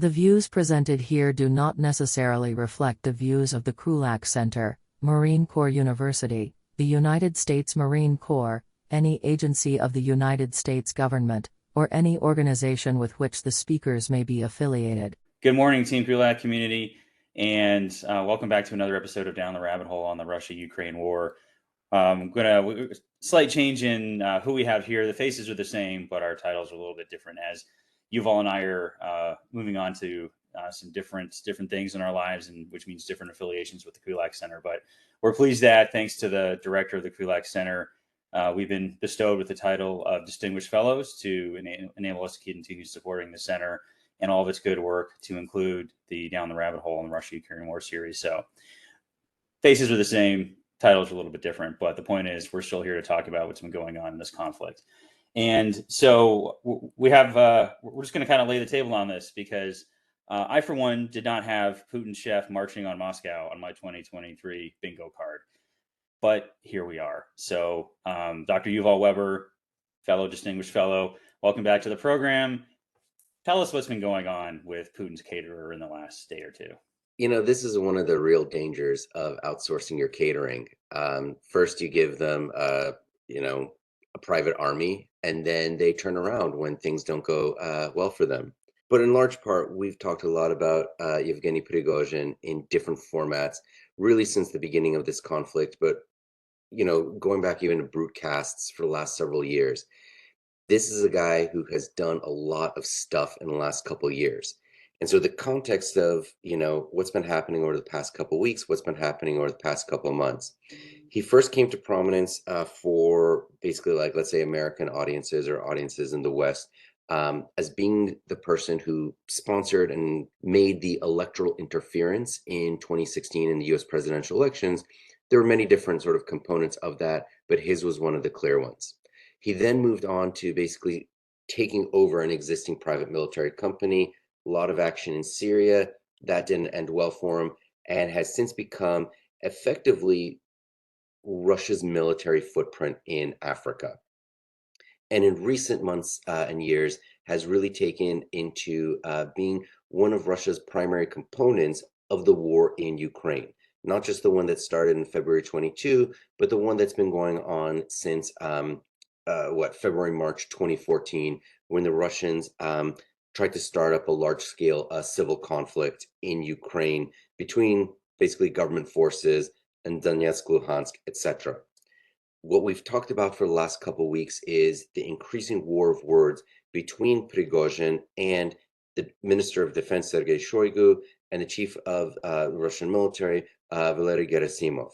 The views presented here do not necessarily reflect the views of the Krulak Center, Marine Corps University, the United States Marine Corps, any agency of the United States government, or any organization with which the speakers may be affiliated. Good morning, Team Krulak community, and welcome back to another episode of Down the Rabbit Hole on the Russia-Ukraine war. Slight change in who we have here. The faces are the same, but our titles are a little bit different as Yuval and I are moving on to some different things in our lives, and which means different affiliations with the Krulak Center. But we're pleased that, thanks to the director of the Krulak Center, we've been bestowed with the title of Distinguished Fellows to enable us to continue supporting the center and all of its good work, to include the Down the Rabbit Hole and the Russia-Ukraine War series. So faces are the same, titles are a little bit different, but the point is we're still here to talk about what's been going on in this conflict. And so we're just going to kind of lay the table on this, because I, for one, did not have Putin's chef marching on Moscow on my 2023 bingo card. But here we are. So Dr. Yuval Weber, distinguished fellow, welcome back to the program. Tell us what's been going on with Putin's caterer in the last day or two. You know, this is one of the real dangers of outsourcing your catering. First, you give them, a private army, and then they turn around when things don't go well for them. But in large part, we've talked a lot about Yevgeny Prigozhin in different formats, really since the beginning of this conflict. But, going back even to broadcasts for the last several years. This is a guy who has done a lot of stuff in the last couple of years. And so the context of, what's been happening over the past couple of weeks, what's been happening over the past couple of months. He first came to prominence for basically, like, let's say, American audiences or audiences in the West, as being the person who sponsored and made the electoral interference in 2016 in the US presidential elections. There were many different sort of components of that, but his was one of the clear ones. He then moved on to basically taking over an existing private military company, a lot of action in Syria. That didn't end well for him, and has since become effectively Russia's military footprint in Africa. And in recent months and years has really taken into being one of Russia's primary components of the war in Ukraine. Not just the one that started in February 22, but the one that's been going on since February, March 2014, when the Russians tried to start up a large-scale civil conflict in Ukraine between basically government forces and Donetsk, Luhansk, etc. What we've talked about for the last couple of weeks is the increasing war of words between Prigozhin and the Minister of Defense, Sergei Shoigu, and the Chief of the Russian military, Valery Gerasimov.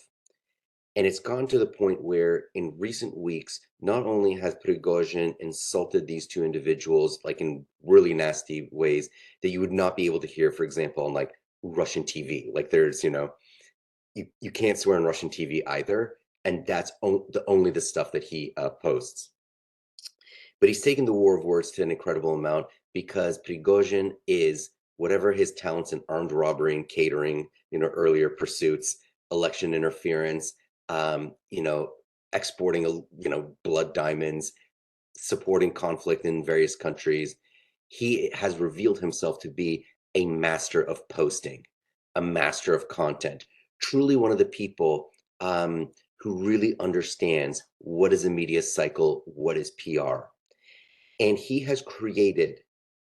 And it's gone to the point where in recent weeks, not only has Prigozhin insulted these two individuals, like in really nasty ways that you would not be able to hear, for example, on like Russian TV. Like there's, you can't swear on Russian TV either. And that's only the stuff that he posts. But he's taken the war of words to an incredible amount, because Prigozhin is, whatever his talents in armed robbery and catering, earlier pursuits, election interference, exporting, blood diamonds, supporting conflict in various countries. He has revealed himself to be a master of posting, a master of content, truly one of the people who really understands what is a media cycle, what is PR. And he has created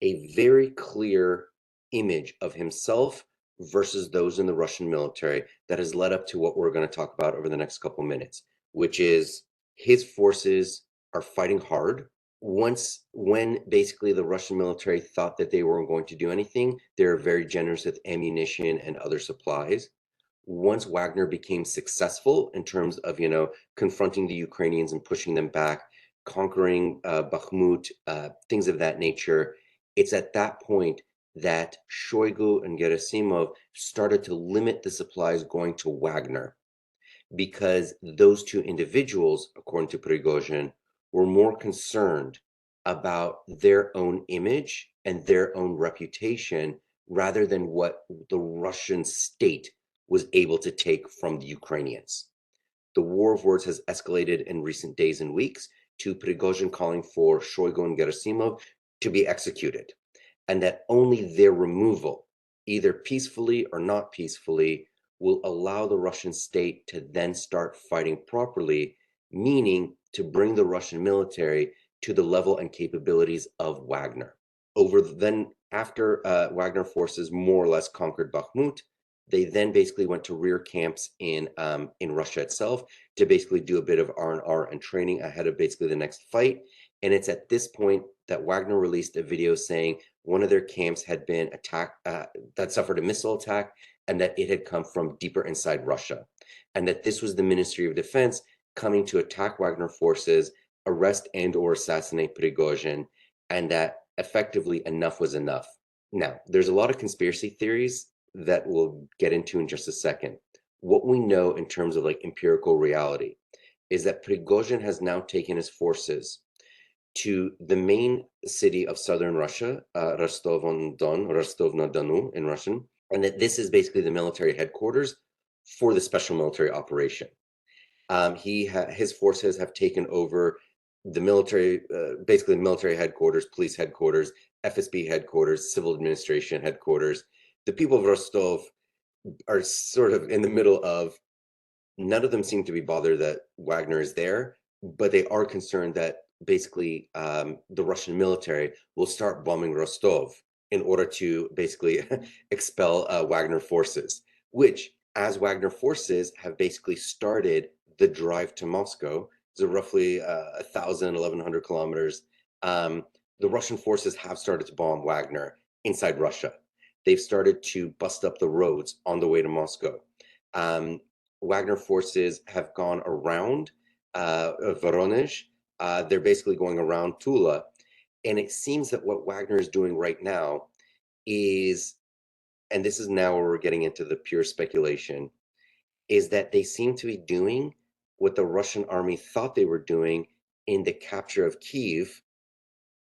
a very clear image of himself versus those in the Russian military that has led up to what we're going to talk about over the next couple minutes, which is his forces are fighting hard. When basically the Russian military thought that they weren't going to do anything, they're very generous with ammunition and other supplies. Once Wagner became successful in terms of, confronting the Ukrainians and pushing them back, conquering Bakhmut, things of that nature, it's at that point that Shoigu and Gerasimov started to limit the supplies going to Wagner, because those two individuals, according to Prigozhin, were more concerned about their own image and their own reputation rather than what the Russian state was able to take from the Ukrainians. The war of words has escalated in recent days and weeks to Prigozhin calling for Shoigu and Gerasimov to be executed. and that only their removal, either peacefully or not peacefully, will allow the Russian state to then start fighting properly, meaning to bring the Russian military to the level and capabilities of Wagner. After Wagner forces more or less conquered Bakhmut, they then basically went to rear camps in Russia itself to basically do a bit of R&R and training ahead of basically the next fight. And it's at this point that Wagner released a video saying one of their camps had been attacked, that suffered a missile attack, and that it had come from deeper inside Russia, and that this was the Ministry of Defense coming to attack Wagner forces, arrest and or assassinate Prigozhin, and that effectively enough was enough. Now, there's a lot of conspiracy theories that we'll get into in just a second. What we know in terms of like empirical reality is that Prigozhin has now taken his forces to the main city of southern Russia, Rostov-on-Don, Rostov-na-Donu in Russian, and that this is basically the military headquarters for the special military operation. His forces have taken over the military, basically military headquarters, police headquarters, FSB headquarters, civil administration headquarters. The people of Rostov are sort of in the middle of, none of them seem to be bothered that Wagner is there, but they are concerned that basically the Russian military will start bombing Rostov in order to basically expel Wagner forces, which, as Wagner forces have basically started the drive to Moscow, so roughly 1,100 kilometers, the Russian forces have started to bomb Wagner inside Russia. They've started to bust up the roads on the way to Moscow. Wagner forces have gone around Voronezh. They're basically going around Tula. And it seems that what Wagner is doing right now is, and this is now where we're getting into the pure speculation, is that they seem to be doing what the Russian army thought they were doing in the capture of Kyiv,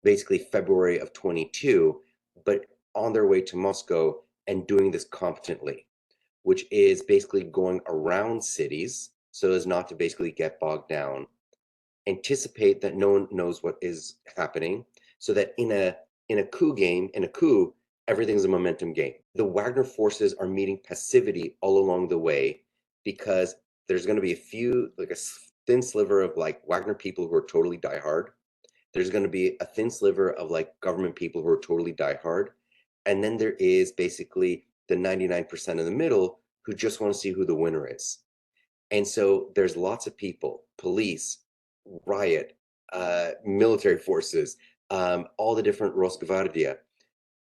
basically February of 22, but on their way to Moscow and doing this competently, which is basically going around cities so as not to basically get bogged down, anticipate that no one knows what is happening, so that in a coup, everything's a momentum game. The Wagner forces are meeting passivity all along the way because there's going to be a thin sliver of like Wagner people who are totally diehard. There's going to be a thin sliver of like government people who are totally diehard. And then there is basically the 99% in the middle who just want to see who the winner is. And so there's lots of people, police, riot, military forces, all the different Rosgvardia,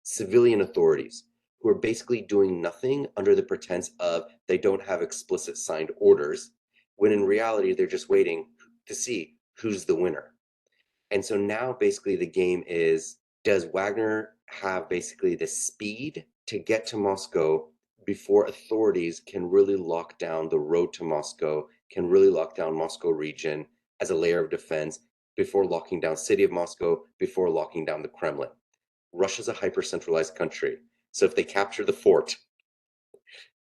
civilian authorities who are basically doing nothing under the pretense of they don't have explicit signed orders, when in reality, they're just waiting to see who's the winner. And so now basically the game is, does Wagner have basically the speed to get to Moscow before authorities can really lock down the road to Moscow, can really lock down Moscow region as a layer of defense, before locking down city of Moscow, before locking down the Kremlin? Russia's a hyper-centralized country. So if they capture the fort,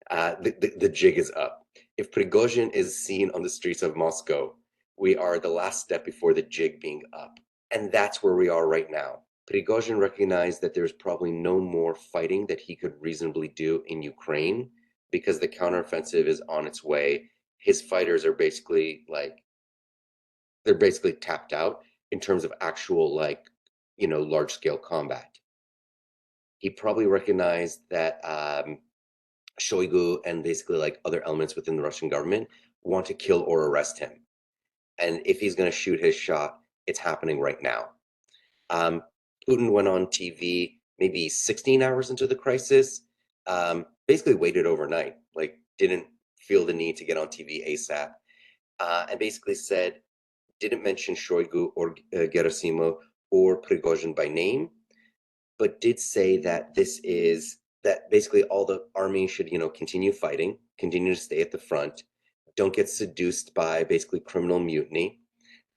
the jig is up. If Prigozhin is seen on the streets of Moscow, we are the last step before the jig being up. And that's where we are right now. Prigozhin recognized that there's probably no more fighting that he could reasonably do in Ukraine because the counteroffensive is on its way. His fighters are basically they're basically tapped out in terms of actual large-scale combat. He probably recognized that Shoigu and basically like other elements within the Russian government want to kill or arrest him. And if he's going to shoot his shot, it's happening right now. Putin went on TV maybe 16 hours into the crisis, basically waited overnight, like didn't feel the need to get on TV ASAP, and basically said, didn't mention Shoigu or Gerasimov or Prigozhin by name, but did say that that basically all the army should, continue fighting, continue to stay at the front, don't get seduced by basically criminal mutiny,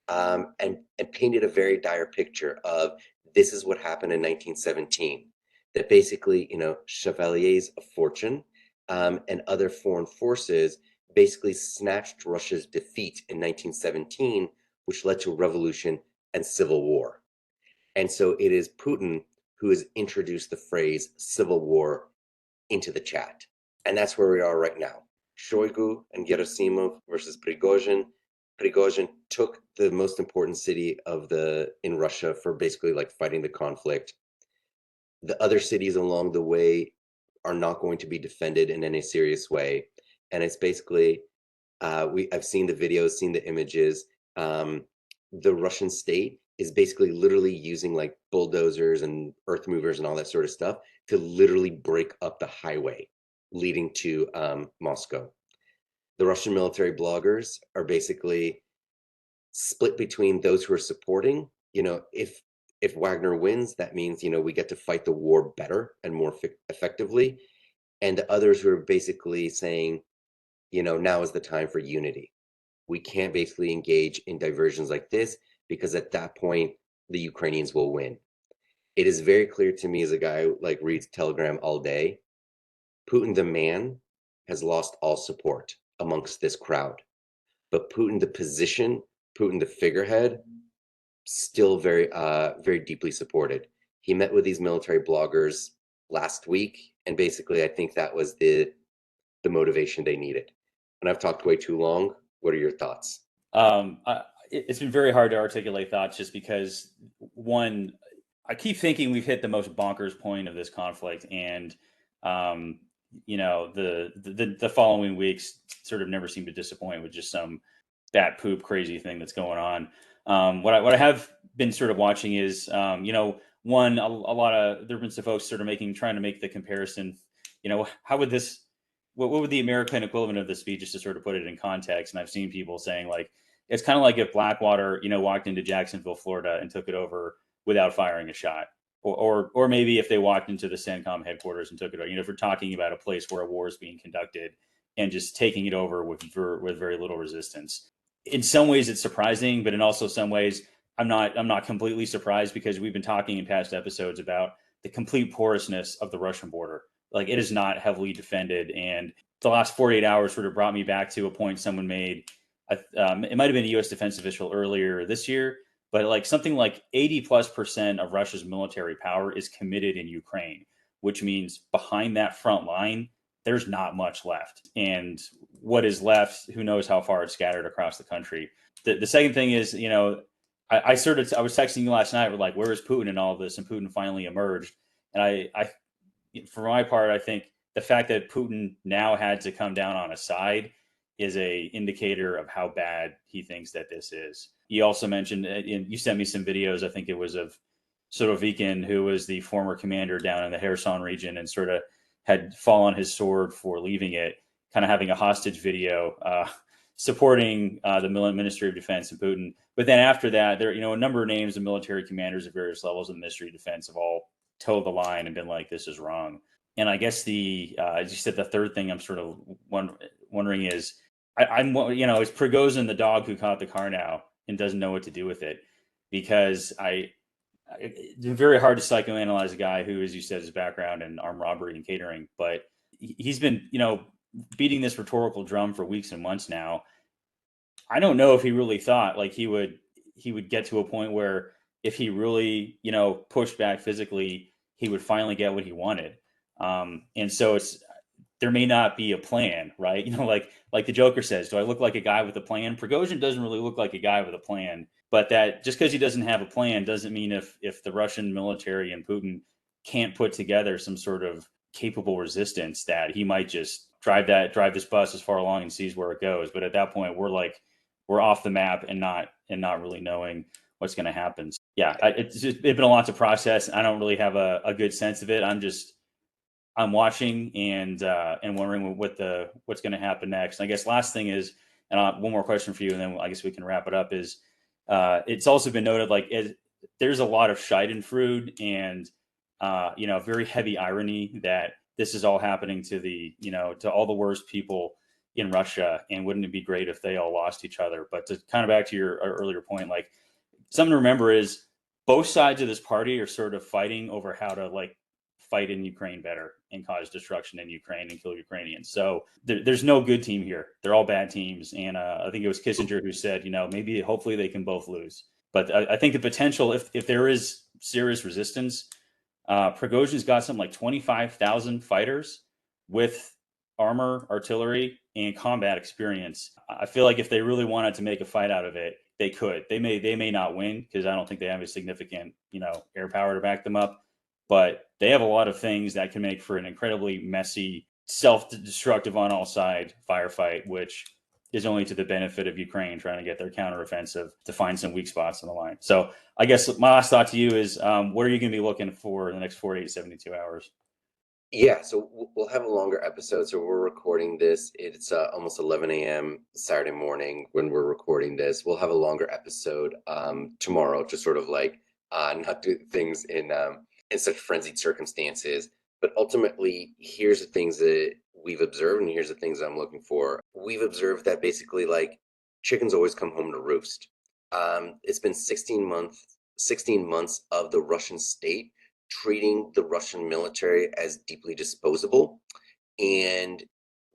and painted a very dire picture of this is what happened in 1917, that basically, chevaliers of fortune and other foreign forces basically snatched Russia's defeat in 1917, which led to revolution and civil war. And so it is Putin who has introduced the phrase civil war into the chat. And that's where we are right now. Shoigu and Gerasimov versus Prigozhin. Prigozhin took the most important city in Russia for basically like fighting the conflict. The other cities along the way are not going to be defended in any serious way. And it's basically, I've seen the videos, seen the images. The Russian state is basically literally using like bulldozers and earth movers and all that sort of stuff to literally break up the highway leading to Moscow. The Russian military bloggers are basically split between those who are supporting, if Wagner wins, that means, we get to fight the war better and more effectively. And the others who are basically saying, now is the time for unity. We can't basically engage in diversions like this because at that point, the Ukrainians will win. It is very clear to me as a guy who like reads Telegram all day, Putin the man has lost all support amongst this crowd. But Putin the position, Putin the figurehead, still very, very deeply supported. He met with these military bloggers last week, and basically, I think that was the motivation they needed. And I've talked way too long. What are your thoughts? It's been very hard to articulate thoughts just because, one, I keep thinking we've hit the most bonkers point of this conflict, and the following weeks sort of never seem to disappoint with just some bat poop crazy thing that's going on. What I have been sort of watching is, one, a lot of, there've been some folks sort of trying to make the comparison, how would this, what would the American equivalent of this be, just to sort of put it in context? And I've seen people saying like, it's kind of like if Blackwater, walked into Jacksonville, Florida and took it over without firing a shot. Or maybe if they walked into the CENTCOM headquarters and took it over, if we're talking about a place where a war is being conducted and just taking it over with very little resistance. In some ways it's surprising, but in also some ways I'm not completely surprised, because we've been talking in past episodes about the complete porousness of the Russian border. Like, it is not heavily defended. And the last 48 hours sort of brought me back to a point someone made. It might've been a US defense official earlier this year, but like something like 80+% of Russia's military power is committed in Ukraine, which means behind that front line, there's not much left. And what is left, who knows how far it's scattered across the country. The second thing is, I was texting you last night, we're like, where is Putin in all of this? And Putin finally emerged. And I for my part, I think the fact that Putin now had to come down on a side is a indicator of how bad he thinks that this is. He also mentioned, and you sent me some videos, I think it was of Surovikin, who was the former commander down in the Kherson region and sort of had fallen on his sword for leaving it, kind of having a hostage video supporting the Ministry of Defense and Putin. But then after that, there, a number of names of military commanders at various levels of the Ministry of Defense have all toed the line and been like, this is wrong. And I guess as you said, the third thing I'm sort of wondering is, is Prigozhin the dog who caught the car now and doesn't know what to do with it? Because it's very hard to psychoanalyze a guy who, as you said, his background in armed robbery and catering, but he's been, beating this rhetorical drum for weeks and months now. I don't know if he really thought like he would get to a point where if he really, pushed back physically, he would finally get what he wanted. And so there may not be a plan, right? Like the Joker says, do I look like a guy with a plan? Prigozhin doesn't really look like a guy with a plan, but that just because he doesn't have a plan doesn't mean if the Russian military and Putin can't put together some sort of capable resistance, that he might just drive this bus as far along and sees where it goes. But at that point, we're off the map and not really knowing what's going to happen. So, yeah, it's been a lot to process. I don't really have a good sense of it. I'm watching and wondering what's going to happen next. And I guess last thing is, and one more question for you, and then I guess we can wrap it up. Is it's also been noted like there's a lot of Schadenfreude and very heavy irony that this is all happening to to all the worst people in Russia. And wouldn't it be great if they all lost each other? But to kind of back to your earlier point, like something to remember is both sides of this party are sort of fighting over how to like fight in Ukraine better and cause destruction in Ukraine and kill Ukrainians. So there's no good team here. They're all bad teams. And I think it was Kissinger who said, maybe hopefully they can both lose. But I think the potential, if there is serious resistance, Prigozhin's got something like 25,000 fighters with armor, artillery, and combat experience. I feel like if they really wanted to make a fight out of it, they could. They may not win because I don't think they have a significant, air power to back them up. But they have a lot of things that can make for an incredibly messy, self-destructive on all sides firefight, which is only to the benefit of Ukraine trying to get their counteroffensive to find some weak spots on the line. So I guess my last thought to you is, what are you going to be looking for in the next 48 to 72 hours? Yeah, so we'll have a longer episode. So we're recording this. It's almost 11 a.m. Saturday morning when we're recording this. We'll have a longer episode tomorrow to sort of like not do things in such frenzied circumstances. But ultimately, here's the things that we've observed, and here's the things I'm looking for. We've observed that basically, like, chickens always come home to roost. It's been 16 months of the Russian state treating the Russian military as deeply disposable. And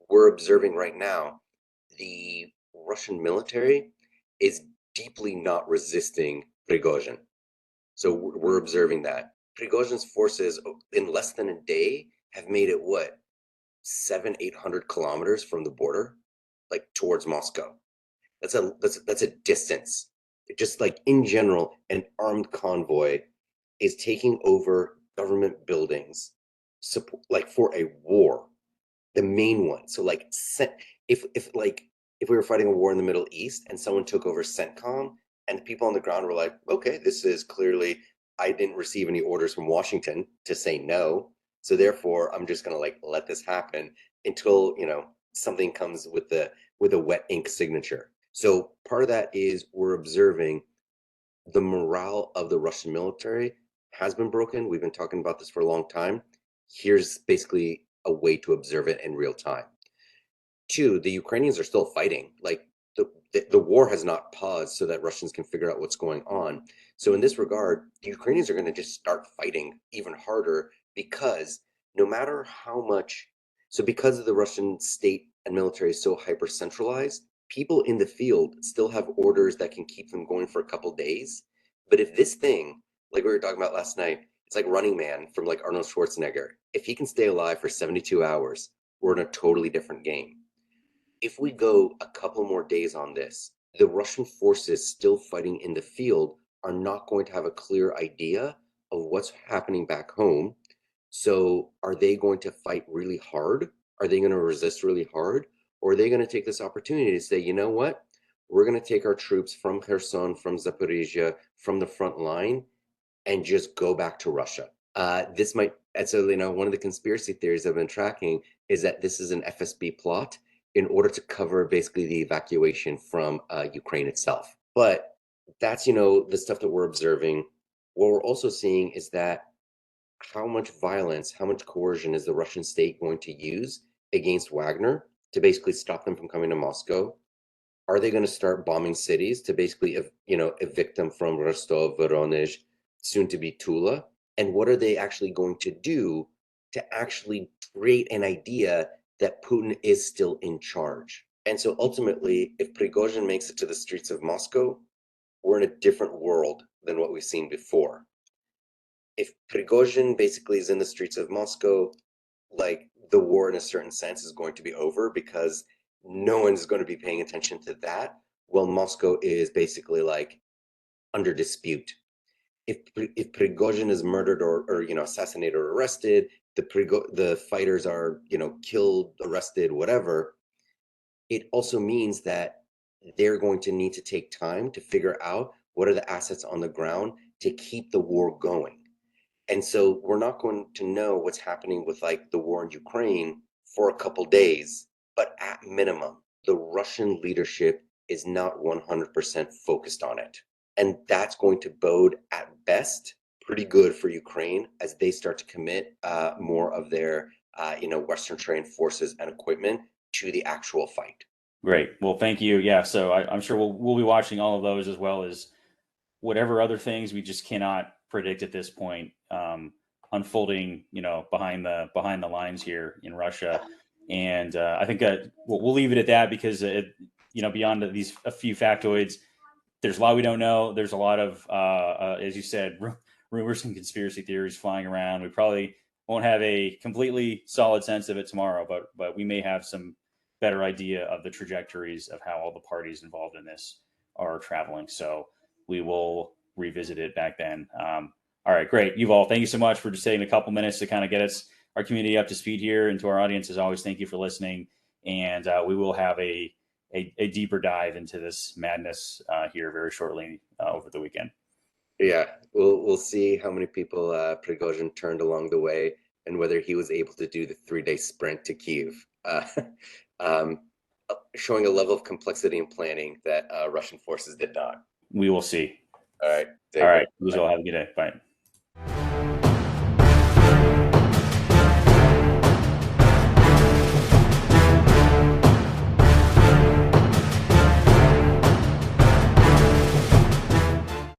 we're observing right now the Russian military is deeply not resisting Prigozhin. So we're observing that. Prigozhin's forces in less than a day have made it, 800 kilometers from the border, like towards Moscow. That's a distance. Just like in general, an armed convoy is taking over government buildings, like for a war, the main one. So like, if we were fighting a war in the Middle East and someone took over CENTCOM, and the people on the ground were like, okay, this is clearly, I didn't receive any orders from Washington to say no, so therefore I'm just gonna like let this happen until something comes with a wet ink signature. So part of that is we're observing the morale of the Russian military has been broken. We've been talking about this for a long time. Here's basically a way to observe it in real time. Two, the Ukrainians are still fighting. Like the war has not paused so that Russians can figure out what's going on. So in this regard, the Ukrainians are going to just start fighting even harder because no matter how much, so because of the Russian state and military is so hyper centralized, people in the field still have orders that can keep them going for a couple days. But if this thing, like we were talking about last night, it's like Running Man from like Arnold Schwarzenegger. If he can stay alive for 72 hours, we're in a totally different game. If we go a couple more days on this, the Russian forces still fighting in the field are not going to have a clear idea of what's happening back home. So are they going to fight really hard? Are they going to resist really hard? Or are they going to take this opportunity to say, you know what? We're going to take our troops from Kherson, from Zaporizhia, from the front line, and just go back to Russia. This might, and so, one of the conspiracy theories I've been tracking is that this is an FSB plot in order to cover basically the evacuation from Ukraine itself. But that's, the stuff that we're observing. What we're also seeing is that how much violence, how much coercion is the Russian state going to use against Wagner to basically stop them from coming to Moscow? Are they going to start bombing cities to basically, evict them from Rostov, Voronezh, soon to be Tula? And what are they actually going to do to actually create an idea that Putin is still in charge? And so ultimately, if Prigozhin makes it to the streets of Moscow, we're in a different world than what we've seen before. If Prigozhin basically is in the streets of Moscow, like the war in a certain sense is going to be over because no one's going to be paying attention to that. Well, Moscow is basically like under dispute. If Prigozhin is murdered or assassinated or arrested, the fighters are killed, arrested, whatever. It also means that they're going to need to take time to figure out what are the assets on the ground to keep the war going. And so we're not going to know what's happening with like the war in Ukraine for a couple days, but at minimum, the Russian leadership is not 100% focused on it. And that's going to bode at best pretty good for Ukraine as they start to commit more of their, Western trained forces and equipment to the actual fight. Great. Well, thank you. Yeah. So I'm sure we'll be watching all of those as well as whatever other things we just cannot predict at this point unfolding, behind the lines here in Russia. And I think we'll leave it at that because beyond a few factoids, there's a lot we don't know. There's a lot of, as you said, rumors and conspiracy theories flying around. We probably won't have a completely solid sense of it tomorrow, but we may have some better idea of the trajectories of how all the parties involved in this are traveling. So we will revisit it back then. All right, great. Yuval, thank you so much for just taking a couple minutes to kind of get our community up to speed here. And to our audience, as always, thank you for listening. And we will have a deeper dive into this madness here very shortly over the weekend. Yeah, we'll see how many people Prigozhin turned along the way, and whether he was able to do the 3-day sprint to Kyiv, showing a level of complexity and planning that Russian forces did not. We will see. All right. All right. Have a good day. Bye.